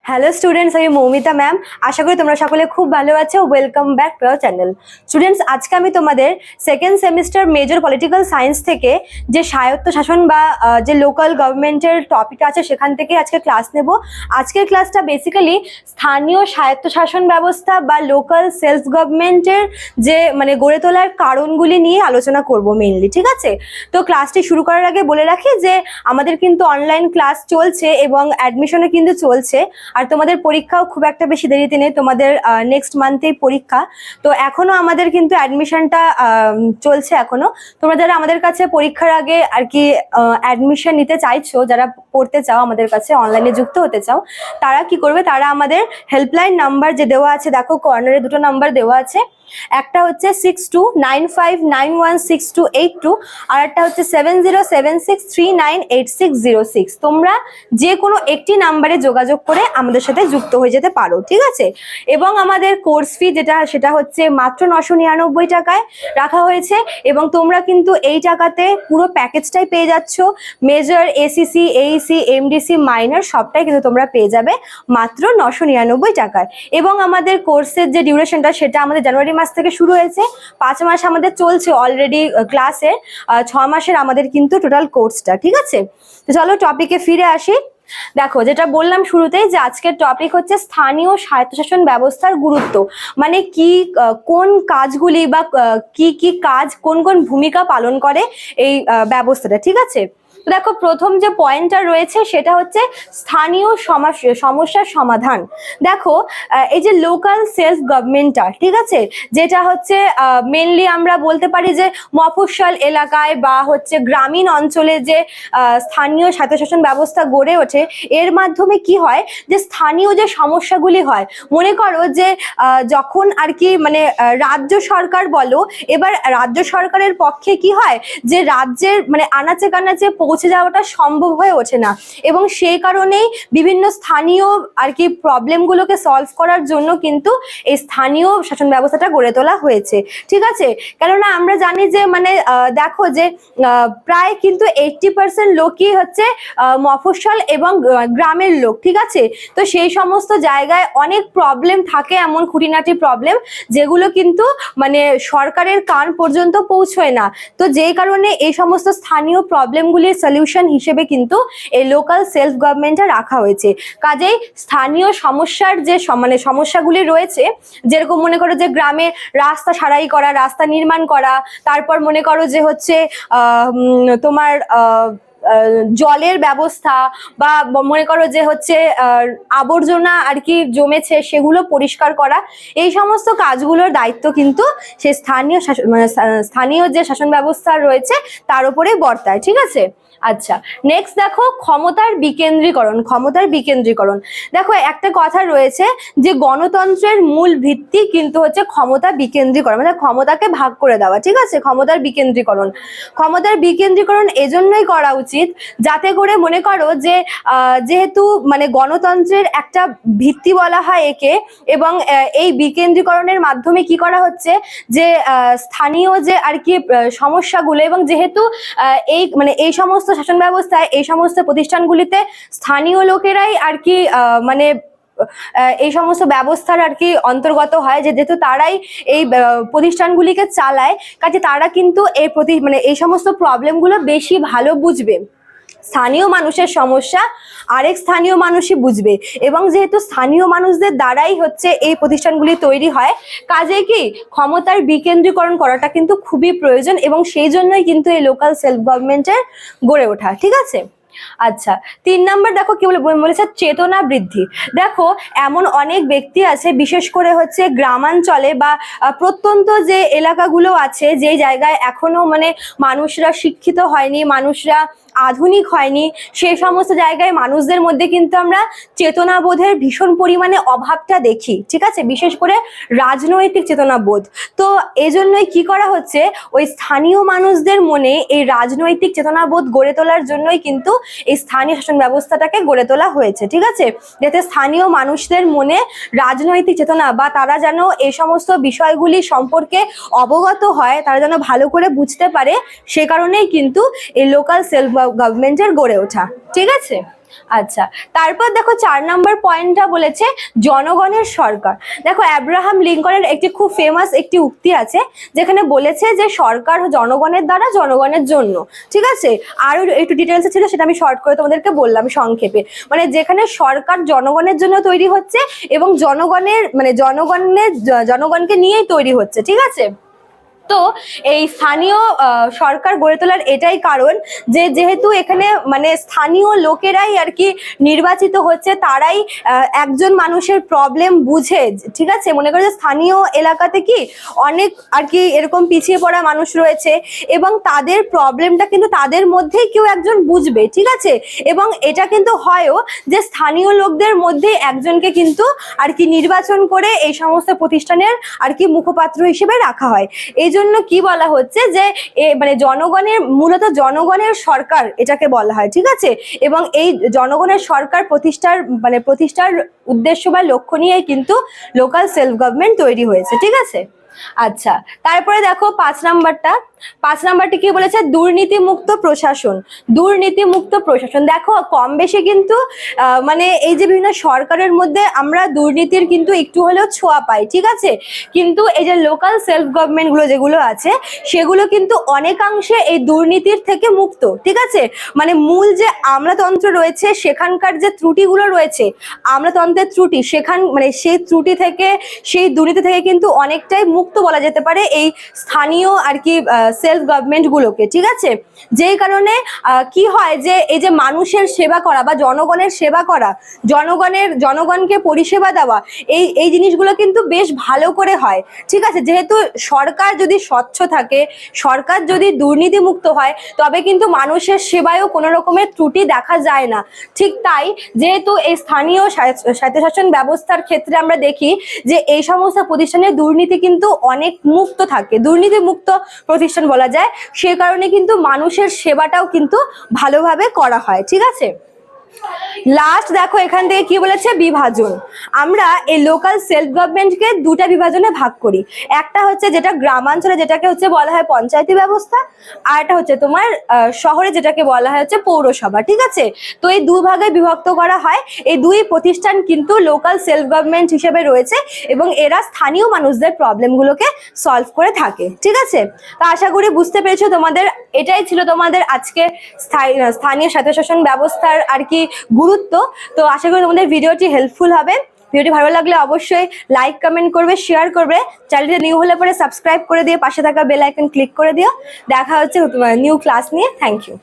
Hello students, আমি Moumita ma'am. আশা করি তোমরা সকলে খুব ভালো আছো। Welcome back to our channel. Students, আজকে আমি তোমাদের second semester major political science থেকে যে স্বায়ত্তশাসন বা যে লোকাল গভর্নমেন্টের টপিক আছে সেখান থেকে আজকে ক্লাস নেব। আজকের ক্লাসটা বেসিক্যালি স্থানীয় স্বায়ত্তশাসন ব্যবস্থা বা লোকাল সেলফ গভর্নমেন্টের যে গড়ে তোলার কারণগুলি নিয়ে আলোচনা করব মেইনলি, ঠিক আছে? তো ক্লাসটি শুরু করার আগে বলে রাখি যে আমাদের কিন্তু অনলাইন ক্লাস চলছে এবং অ্যাডমিশনও কিন্তু চলছে। আর তোমাদের পরীক্ষাও খুব একটা বেশি দেরিতে নেই, তোমাদের নেক্সট মান্থেই পরীক্ষা। তো এখনো আমাদের কিন্তু অ্যাডমিশনটা চলছে এখনো। তোমরা যারা আমাদের কাছে পরীক্ষার আগে আর কি অ্যাডমিশন নিতে চাইছো, যারা পড়তে চাও আমাদের কাছে অনলাইনে যুক্ত হতে চাও, তারা কি করবে, তারা আমাদের হেল্পলাইন নাম্বার যে দেওয়া আছে, দেখো কর্নারে দুটো নাম্বার দেওয়া আছে। একটা হচ্ছে 6295916282 আর একটা হচ্ছে 7076398606। তোমরা যে কোনো একটি নাম্বারে যোগাযোগ করে আমাদের সাথে যুক্ত হয়ে যেতে পারো, ঠিক আছে? এবং আমাদের কোর্স ফি সেটা হচ্ছে মাত্র 999 টাকায় রাখা হয়েছে এবং তোমরা কিন্তু এই টাকাতে পুরো প্যাকেজটাই পেয়ে যাচ্ছ। Major, ACC, Aisi, MDC, minor সবটাই কিন্তু তোমরা পেয়ে যাবে মাত্র 999 টাকায়। এবং আমাদের কোর্সের যে ডিউরেশনটা সেটা আমাদের জানুয়ারি মাস থেকে শুরু হয়েছে, 5 মাস আমাদের চলছে অলরেডি ক্লাসে, 6 মাসের আমাদের কিন্তু টোটাল কোর্সটা, ঠিক আছে? তো চলো টপিকে ফিরে আসি। দেখো, যেটা বললাম শুরুতেই যে আজকের টপিক হচ্ছে স্থানীয় স্বায়ত্তশাসন ব্যবস্থার গুরুত্ব, মানে কি কোন কাজগুলি বা কি কি কাজ, কোন কোন ভূমিকা পালন করে এই ব্যবস্থাটা, ঠিক আছে? দেখো, প্রথম যে পয়েন্টটা রয়েছে সেটা হচ্ছে স্থানীয় সমস্যার সমাধান। দেখো, এই যে লোকাল সেলফ গভর্নমেন্টটা, ঠিক আছে, যেটা হচ্ছে মেনলি আমরা বলতে পারি যে মফস্বল এলাকায় বা হচ্ছে গ্রামীণ অঞ্চলে যে স্থানীয় স্বায়ত্তশাসন ব্যবস্থা গড়ে ওঠে, এর মাধ্যমে কি হয় যে স্থানীয় যে সমস্যাগুলি হয়, মনে করো যে যখন আর কি রাজ্য সরকার বলো, এবার রাজ্য সরকারের পক্ষে কি হয় যে রাজ্যের আনাচে কানাচে পৌঁছে যাওয়াটা সম্ভব হয়ে ওঠে না, এবং সেই কারণেই বিভিন্ন স্থানীয় আর কি প্রবলেমগুলোকে সলভ করার জন্য কিন্তু এই স্থানীয় শাসন ব্যবস্থাটা গড়ে তোলা হয়েছে, ঠিক আছে? কেননা আমরা জানি যে দেখো যে প্রায় কিন্তু 80% লোকই হচ্ছে মফস্বল এবং গ্রামের লোক, ঠিক আছে? তো সেই সমস্ত জায়গায় অনেক প্রবলেম থাকে, এমন খুঁটিনাটি প্রবলেম যেগুলো কিন্তু সরকারের কান পর্যন্ত পৌঁছয় না। তো যেই কারণে এই সমস্ত স্থানীয় প্রবলেমগুলির সলিউশন হিসেবে কিন্তু এই লোকাল সেলফ গভর্নমেন্টটা রাখা হয়েছে। কাজেই স্থানীয় সমস্যার যে সমস্যাগুলি রয়েছে, যেরকম মনে করো যে গ্রামে রাস্তা সারাই করা, রাস্তা নির্মাণ করা, তারপর মনে করো যে হচ্ছে তোমার জলের ব্যবস্থা, বা মনে করো যে হচ্ছে আবর্জনা আর কি জমেছে সেগুলো পরিষ্কার করা, এই সমস্ত কাজগুলোর দায়িত্ব কিন্তু সেই স্থানীয় যে শাসন ব্যবস্থা রয়েছে তার উপরেই বর্তায়, ঠিক আছে? আচ্ছা, নেক্সট দেখো ক্ষমতার বিকেন্দ্রীকরণ। দেখো, একটা কথা রয়েছে যে গণতন্ত্রের মূল ভিত্তি কিন্তু হচ্ছে ক্ষমতা বিকেন্দ্রীকরণ, ক্ষমতাকে ভাগ করে দেওয়া, ঠিক আছে? ক্ষমতার বিকেন্দ্রীকরণ এজন্যই করা উচিত যাতে করে মনে করো যে যেহেতু গণতন্ত্রের একটা ভিত্তি বলা হয় একে, এবং এই বিকেন্দ্রীকরণের মাধ্যমে কি করা হচ্ছে যে স্থানীয় যে আর কি সমস্যাগুলো, এবং যেহেতু এই সমস্ত শাসন ব্যবস্থায় এই সমস্ত প্রতিষ্ঠানগুলিতে স্থানীয় লোকেরাই আর কি এই সমস্ত ব্যবস্থার আর কি অন্তর্গত হয়, যেহেতু তারাই এই প্রতিষ্ঠানগুলিকে চালায়, কাজে তারা কিন্তু এই সমস্ত প্রবলেমগুলো বেশি ভালো বুঝবে। স্থানীয় মানুষের সমস্যা আরেক স্থানীয় মানুষই বুঝবে, এবং যেহেতু স্থানীয় মানুষদের দ্বারাই হচ্ছে এই প্রতিষ্ঠানগুলি তৈরি হয়, কাজে কি ক্ষমতার বিকেন্দ্রীকরণ করাটা কিন্তু খুবই প্রয়োজন, এবং সেই জন্যই কিন্তু এই লোকাল সেলফ গভর্নমেন্টের গড়ে ওঠা, ঠিক আছে? আচ্ছা, 3 নাম্বার দেখো কি বলেছে, চেতনা বৃদ্ধি। দেখো, এমন অনেক ব্যক্তি আছে, বিশেষ করে হচ্ছে গ্রামাঞ্চলে বা প্রত্যন্ত যে এলাকাগুলো আছে, যে জায়গায় এখনো মানুষরা শিক্ষিত হয়নি, মানুষরা আধুনিক হয়নি, সেই সমস্ত জায়গায় মানুষদের মধ্যে কিন্তু আমরা চেতনাবোধের ভীষণ পরিমাণে অভাবটা দেখি, ঠিক আছে? বিশেষ করে রাজনৈতিক চেতনাবোধ। তো এজন্যই কি করা হচ্ছে, ওই স্থানীয় মানুষদের মনে এই রাজনৈতিক চেতনাবোধ গড়ে তোলার জন্যই কিন্তু এই স্থানীয় শাসন ব্যবস্থাটাকে গড়ে তোলা হয়েছে, ঠিক আছে? যাতে স্থানীয় মানুষদের মনে রাজনৈতিক চেতনা বা তারা যেন এই সমস্ত বিষয়গুলি সম্পর্কে অবগত হয়, তারা যেন ভালো করে বুঝতে পারে, সে কারণেই কিন্তু এই লোকাল সেলফ গভর্নমেন্টের গড়ে ওঠা, ঠিক আছে? আচ্ছা, তারপর দেখো 4 নম্বর পয়েন্টটা বলেছে জনগণের সরকার। দেখো আব্রাহাম লিঙ্কনের একটি খুব ফেমাস একটি উক্তি আছে, যেখানে বলেছে যে সরকার জনগণের দ্বারা জনগণের জন্য। ঠিক আছে, আরো একটু ডিটেলসে ছিল, সেটা আমি শর্ট করে তোমাদেরকে বললাম সংক্ষেপে। মানে যেখানে সরকার জনগণের জন্য তৈরি হচ্ছে এবং জনগণকে নিয়েই তৈরি হচ্ছে। ঠিক আছে, তো এই স্থানীয় সরকার গড়ে তোলার এটাই কারণ যে যেহেতু এখানে মানে স্থানীয় লোকেরাই আর কি নির্বাচিত হচ্ছে, তারাই একজন মানুষের প্রবলেম বুঝে। ঠিক আছে, মনে করো যে স্থানীয় এলাকাতে কি অনেক আর কি এরকম পিছিয়ে পড়া মানুষ রয়েছে এবং তাদের প্রবলেমটা কিন্তু তাদের মধ্যেই কেউ একজন বুঝবে। ঠিক আছে, এবং এটা কিন্তু হয়ও যে স্থানীয় লোকদের মধ্যে একজনকে কিন্তু আর কি নির্বাচন করে এই সমস্ত প্রতিষ্ঠানের আর কি মুখপাত্র হিসেবে রাখা হয়। এই জন্য কি বলা হচ্ছে যে মানে জনগণের, মূলত জনগণের সরকার এটাকে বলা হয়। ঠিক আছে, এবং এই জনগণের সরকার প্রতিষ্ঠার উদ্দেশ্য বা লক্ষ্য নিয়ে কিন্তু লোকাল সেলফ গভর্নমেন্ট তৈরি হয়েছে। ঠিক আছে, আচ্ছা তারপরে দেখো 5 নাম্বারটি কি বলেছে, দুর্নীতিমুক্ত প্রশাসন। দুর্নীতিমুক্ত প্রশাসন, দেখো কম বেশি কিন্তু মানে এই যে বিভিন্ন সরকারের মধ্যে আমরা দুর্নীতির কিন্তু একটু হলেও ছোঁয়া পাই। ঠিক আছে, কিন্তু এই যে লোকাল সেলফ গভর্নমেন্ট গুলো যেগুলো আছে সেগুলো কিন্তু অনেকাংশে এই দুর্নীতির থেকে মুক্ত। ঠিক আছে, মানে মূল যে আমলাতন্ত্র রয়েছে সেখানকার যে ত্রুটিগুলো রয়েছে, আমলাতন্ত্রের ত্রুটি, মানে সেই ত্রুটি থেকে, সেই দুর্নীতি থেকে কিন্তু অনেকটাই মুক্ত বলা যেতে পারে এই স্থানীয় আর কি সেলফ গভর্নমেন্ট গুলোকে। ঠিক আছে, যেই কারণে কি হয় যে এই যে মানুষের সেবা করা বা জনগণের সেবা করা, জনগণকে পরিষেবা দেওয়া, এই জিনিসগুলো কিন্তু বেশ ভালো করে হয়। ঠিক আছে, যেহেতু সরকার যদি স্বচ্ছ থাকে, সরকার যদি দুর্নীতিমুক্ত হয়, তবে কিন্তু মানুষের সেবায়ও কোনো রকমের ত্রুটি দেখা যায় না। ঠিক তাই যেহেতু এই স্থানীয় স্বায়ত্তশাসন ব্যবস্থার ক্ষেত্রে আমরা দেখি যে এই সমস্ত প্রতিষ্ঠানের দুর্নীতি কিন্তু অনেক মুক্ত থাকে, দুর্নীতিমুক্ত প্রতিষ্ঠান বলা যায়। সে কারণে কিন্তু মানুষের সেবাটাও কিন্তু ভালোভাবে করা হয়। ঠিক আছে, লাস্ট দেখো এখান থেকে কি বলেছে, বিভাজন। আমরা এই লোকাল সেলফ গভর্নমেন্টকে দুটা বিভাজনে ভাগ করি। একটা হচ্ছে যেটা গ্রামাঞ্চলে, যেটাকে হচ্ছে বলা হয় পঞ্চায়েতি ব্যবস্থা, আর একটা হচ্ছে তোমার শহরে, যেটাকে বলা হয় হচ্ছে পৌরসভা। ঠিক আছে, তো এই দুই ভাগে বিভক্ত করা হয়। এই দুই প্রতিষ্ঠান কিন্তু লোকাল সেলফ গভর্নমেন্ট হিসেবে রয়েছে এবং এরা স্থানীয় মানুষদের প্রবলেমগুলোকে সলভ করে থাকে। ঠিক আছে, তো আশা করি বুঝতে পেরেছো। এটাই ছিল তোমাদের আজকে স্থানীয় স্বায়ত্তশাসন ব্যবস্থার আর কি গুরুত্ব। তো আশা করি তোমাদের ভিডিওটি হেল্পফুল হবে। ভিডিওটি ভালো লাগলে অবশ্যই লাইক, কমেন্ট করবে, শেয়ার করবে। চ্যানেলটি নিউ হলে পরে সাবস্ক্রাইব করে দিয়ে পাশে থাকা বেল আইকন ক্লিক করে দিও। দেখা হচ্ছে নিউ ক্লাস নিয়ে। Thank you.